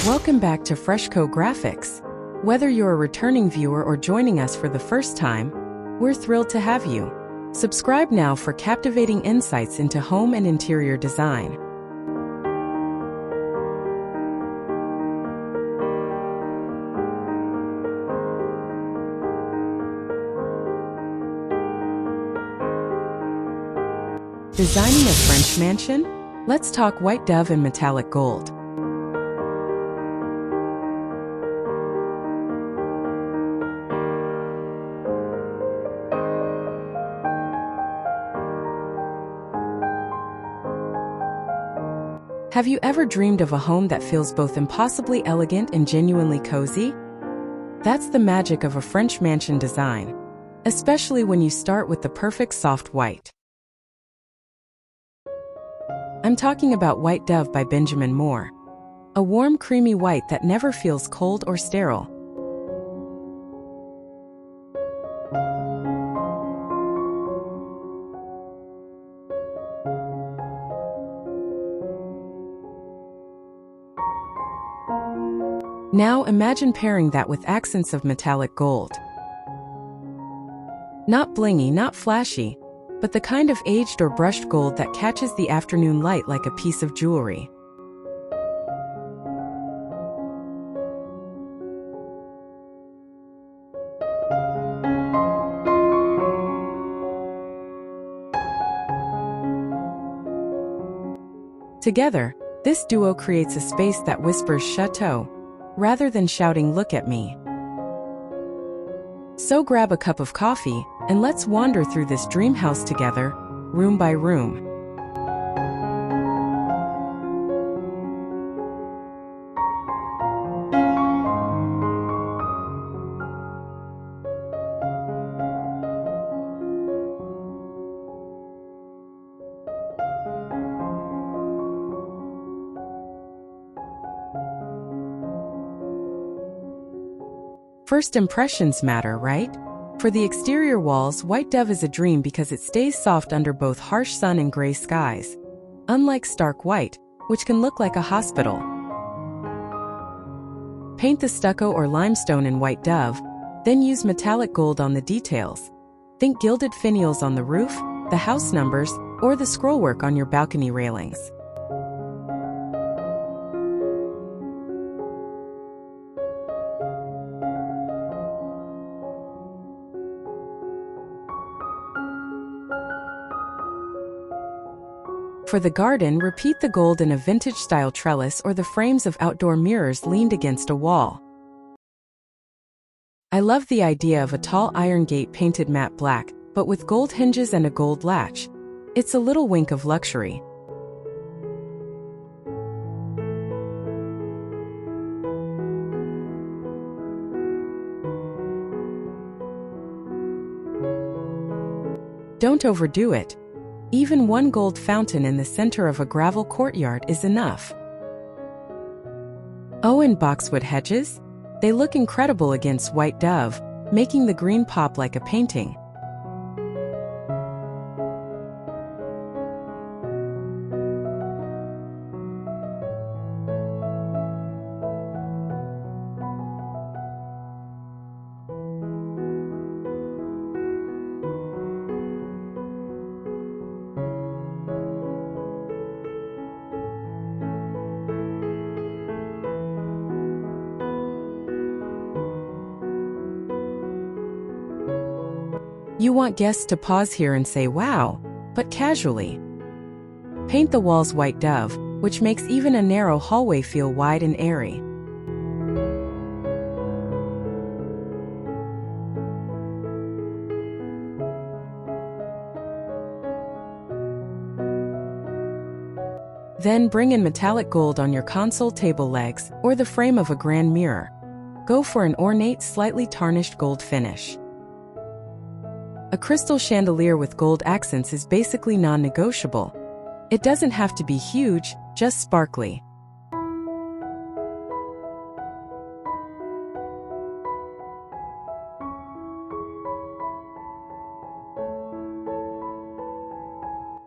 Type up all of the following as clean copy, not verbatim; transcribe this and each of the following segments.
Welcome back to Freshco Graphics. Whether you're a returning viewer or joining us for the first time, we're thrilled to have you. Subscribe now for captivating insights into home and interior design. Designing a French mansion? Let's talk white dove and metallic gold. Have you ever dreamed of a home that feels both impossibly elegant and genuinely cozy? That's the magic of a French mansion design, especially when you start with the perfect soft white. I'm talking about White Dove by Benjamin Moore. A warm, creamy white that never feels cold or sterile. Now imagine pairing that with accents of metallic gold. Not blingy, not flashy, but the kind of aged or brushed gold that catches the afternoon light like a piece of jewelry. Together, this duo creates a space that whispers chateau, rather than shouting "look at me." So grab a cup of coffee, and let's wander through this dream house together, room by room. First impressions matter, right? For the exterior walls, White Dove is a dream because it stays soft under both harsh sun and gray skies. Unlike stark white, which can look like a hospital. Paint the stucco or limestone in White Dove, then use metallic gold on the details. Think gilded finials on the roof, the house numbers, or the scrollwork on your balcony railings. For the garden, repeat the gold in a vintage-style trellis or the frames of outdoor mirrors leaned against a wall. I love the idea of a tall iron gate painted matte black, but with gold hinges and a gold latch. It's a little wink of luxury. Don't overdo it. Even one gold fountain in the center of a gravel courtyard is enough. Oh, and boxwood hedges? They look incredible against White Dove, making the green pop like a painting. You want guests to pause here and say, "Wow," but casually. Paint the walls White Dove, which makes even a narrow hallway feel wide and airy. Then bring in metallic gold on your console table legs or the frame of a grand mirror. Go for an ornate, slightly tarnished gold finish. A crystal chandelier with gold accents is basically non-negotiable. It doesn't have to be huge, just sparkly.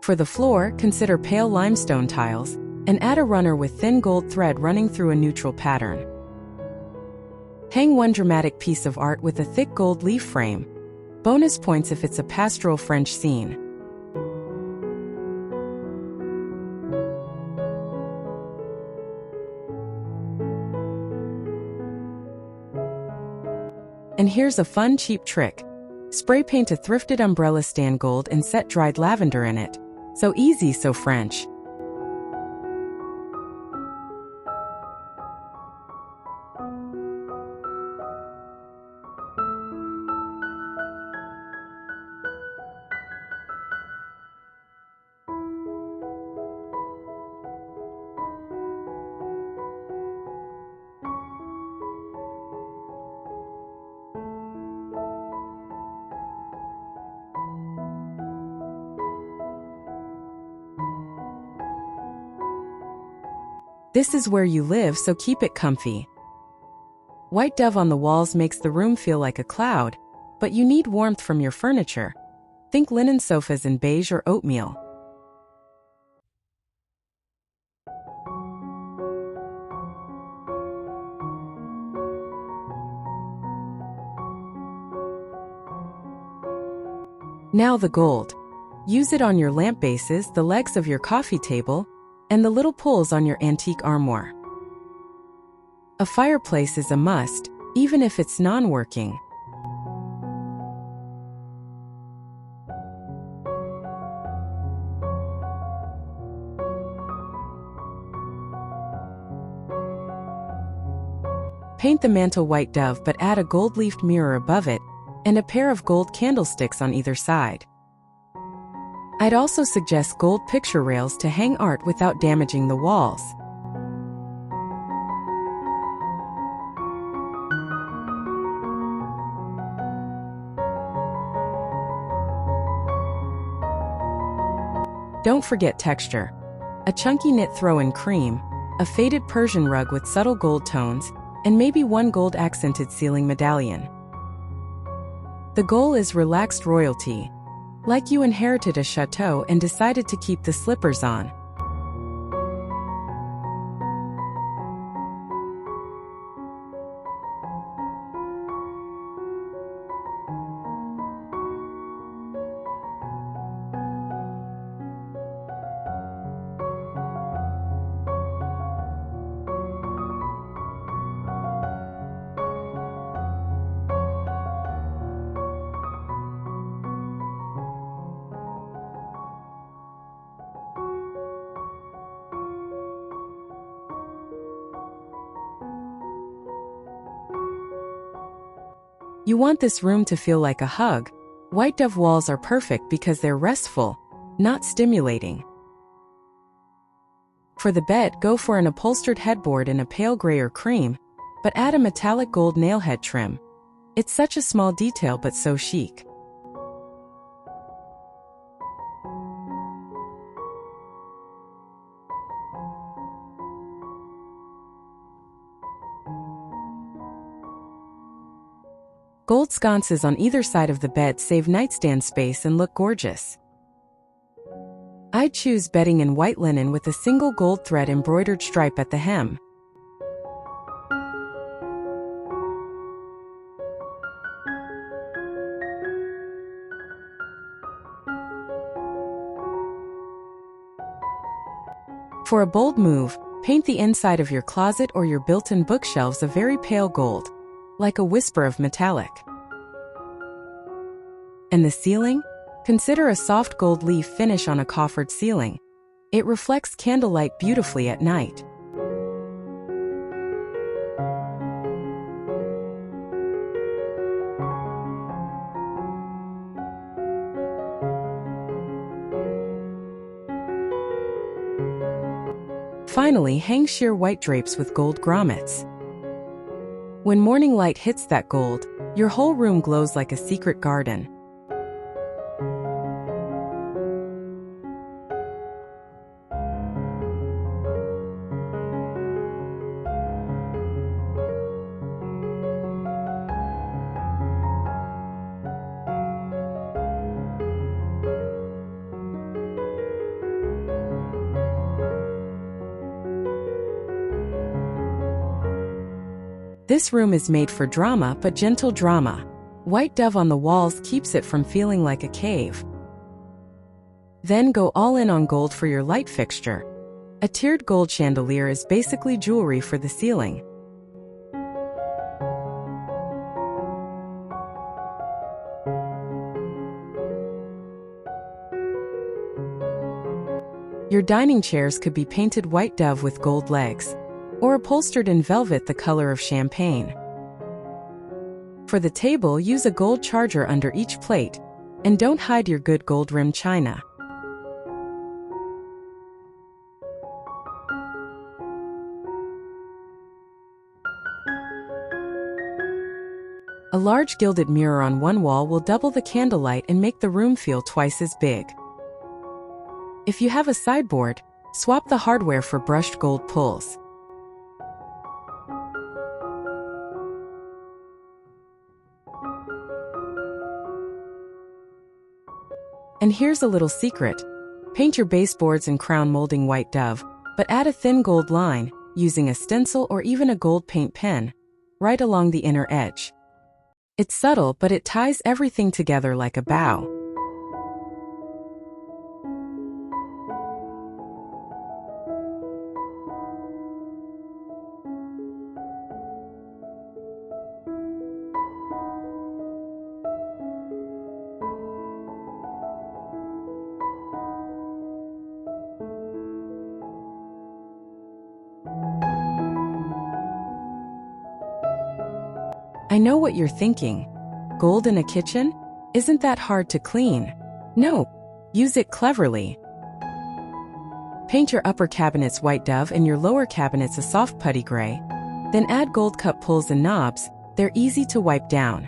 For the floor, consider pale limestone tiles, and add a runner with thin gold thread running through a neutral pattern. Hang one dramatic piece of art with a thick gold leaf frame. Bonus points if it's a pastoral French scene. And here's a fun, cheap trick. Spray paint a thrifted umbrella stand gold and set dried lavender in it. So easy, so French. This is where you live, so keep it comfy. White dove on the walls makes the room feel like a cloud, but you need warmth from your furniture. Think linen sofas in beige or oatmeal. Now the gold. Use it on your lamp bases, the legs of your coffee table, and the little pulls on your antique armoire. A fireplace is a must, even if it's non-working. Paint the mantle white dove, but add a gold-leafed mirror above it and a pair of gold candlesticks on either side. I'd also suggest gold picture rails to hang art without damaging the walls. Don't forget texture. A chunky knit throw-in cream, a faded Persian rug with subtle gold tones, and maybe one gold accented ceiling medallion. The goal is relaxed royalty, like you inherited a chateau and decided to keep the slippers on. You want this room to feel like a hug. White dove walls are perfect because they're restful, not stimulating. For the bed, go for an upholstered headboard in a pale gray or cream, but add a metallic gold nailhead trim. It's such a small detail but so chic. Gold sconces on either side of the bed save nightstand space and look gorgeous. I'd choose bedding in white linen with a single gold thread embroidered stripe at the hem. For a bold move, paint the inside of your closet or your built-in bookshelves a very pale gold, like a whisper of metallic. And the ceiling? Consider a soft gold leaf finish on a coffered ceiling. It reflects candlelight beautifully at night. Finally, hang sheer white drapes with gold grommets. When morning light hits that gold, your whole room glows like a secret garden. This room is made for drama, but gentle drama. White dove on the walls keeps it from feeling like a cave. Then go all in on gold for your light fixture. A tiered gold chandelier is basically jewelry for the ceiling. Your dining chairs could be painted white dove with gold legs, or upholstered in velvet the color of champagne. For the table, use a gold charger under each plate, and don't hide your good gold-rimmed china. A large gilded mirror on one wall will double the candlelight and make the room feel twice as big. If you have a sideboard, swap the hardware for brushed gold pulls. And here's a little secret. Paint your baseboards and crown molding white dove, but add a thin gold line, using a stencil or even a gold paint pen, right along the inner edge. It's subtle, but it ties everything together like a bow. I know what you're thinking. Gold in a kitchen? Isn't that hard to clean? No, use it cleverly. Paint your upper cabinets white dove and your lower cabinets a soft putty gray. Then add gold cup pulls and knobs. They're easy to wipe down.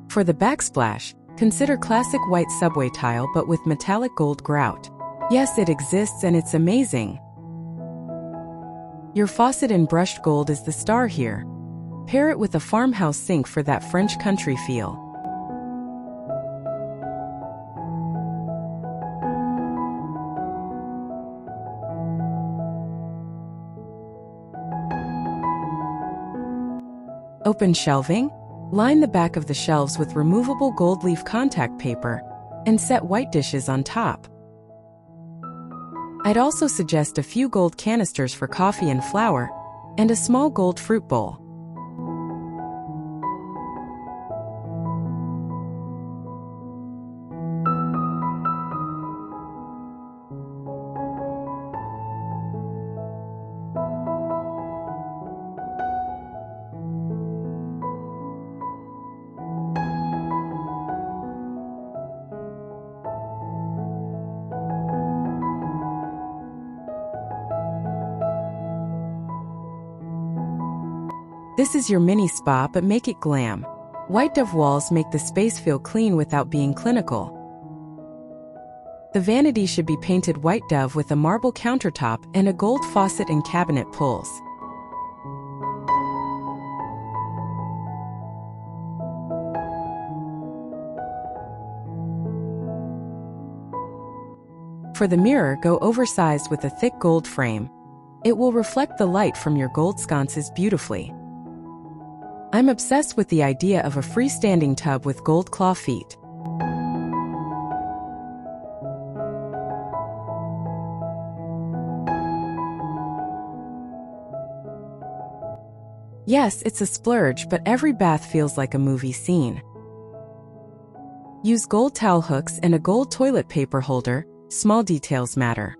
For the backsplash, consider classic white subway tile but with metallic gold grout. Yes, it exists and it's amazing. Your faucet in brushed gold is the star here. Pair it with a farmhouse sink for that French country feel. Open shelving? Line the back of the shelves with removable gold leaf contact paper and set white dishes on top. I'd also suggest a few gold canisters for coffee and flour, and a small gold fruit bowl. This is your mini spa, but make it glam. White dove walls make the space feel clean without being clinical. The vanity should be painted white dove with a marble countertop and a gold faucet and cabinet pulls. For the mirror, go oversized with a thick gold frame. It will reflect the light from your gold sconces beautifully. I'm obsessed with the idea of a freestanding tub with gold claw feet. Yes, it's a splurge, but every bath feels like a movie scene. Use gold towel hooks and a gold toilet paper holder. Small details matter.